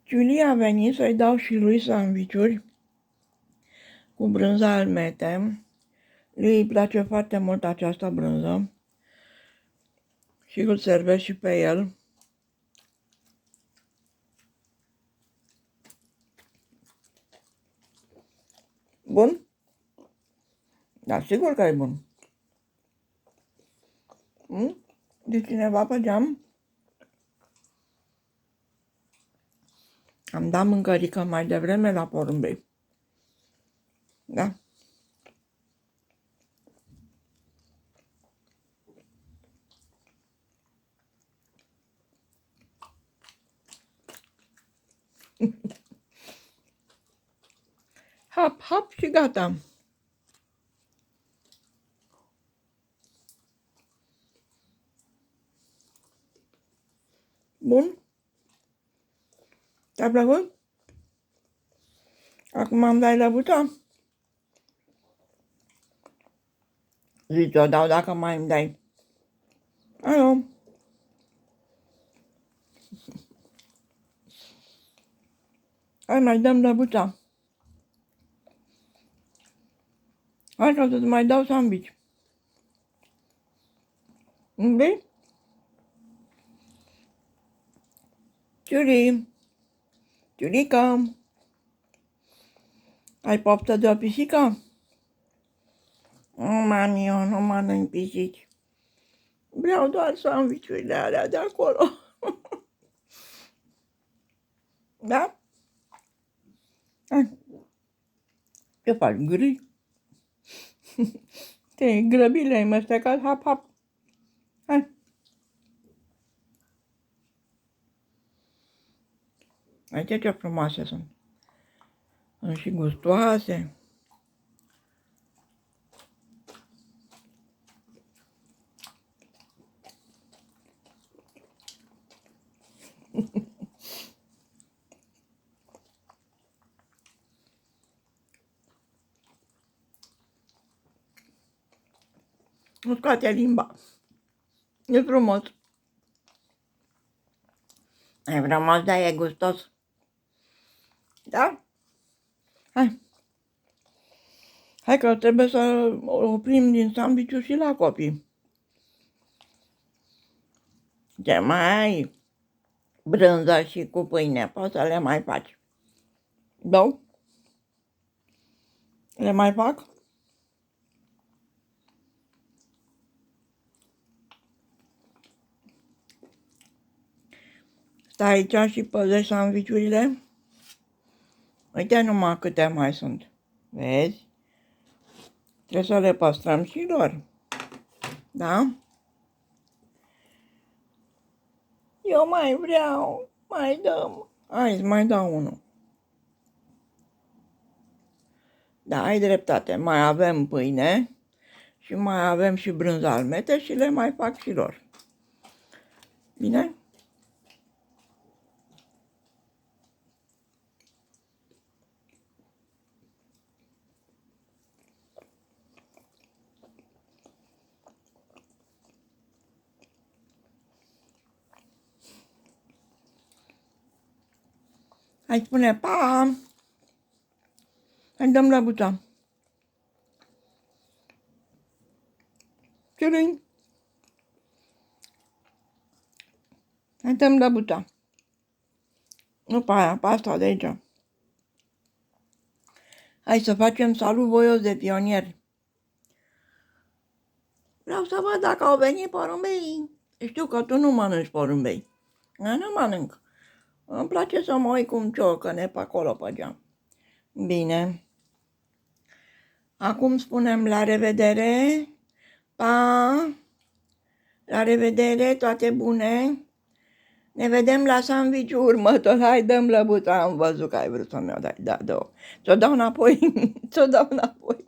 Julie a venit să-i dau și lui sandwich-uri cu brânză almete. Lui îi place foarte mult această brânză și îl servesc și pe el. Bun? Da, sigur că e bun. De cineva pe geam? Am dat mâncărică mai devreme la porumbei. Da? Hap, hap și gata. Bun? Ți-a plăcut? Acum îmi dai lăbuța? Zici, o dau dacă mai îmi dai. Alo? Hai, mai dăm lăbuța. Hai că să-ți mai dau sandwich. Vrei? Ciuri, Ciurică, ai poftă de o pisică? Mami, eu nu mănânc pisici. Vreau doar sandwich-urile alea de acolo. Da? Hai. Ce faci, gri? Te grăbi, le-ai mestecat, hap, hap. Hai. Uite ce frumoase sunt. Sunt și gustoase. Nu scoate limba. E frumos. E frumos, dar e gustos. Da? Hai. Hai că trebuie să oprim din sandwich-ul și la copii. Ce mai ai? Brânză și cu pâine. Poți să le mai faci. Da? Le mai fac? Stai aici și păzești sandwich-urile. Uite numai câte mai sunt. Vezi? Trebuie să le păstrăm și lor. Da? Eu mai vreau. Mai dăm. Hai, îți mai dau unul. Da, ai dreptate. Mai avem pâine și mai avem și brânză almete și le mai fac și lor. Bine? Hai spune pa! Hai dăm lăbuța. Ciuring! Hai dăm lăbuța. Nu pe aia, pe asta de aici. Hai să facem salut voios de pionieri. Vreau să văd dacă au venit porumbei. Știu că tu nu mănânci porumbei. Eu nu mănânc. Îmi place să mă uit cum ciorcăne pe acolo pe geam. Bine. Acum spunem la revedere. Pa! La revedere, toate bune! Ne vedem la sandwich-ul următor. Hai, dăm lăbuța. Am văzut că ai vrut să mi-o dai. Da, două. Ți-o dau înapoi. Ți-o dau înapoi.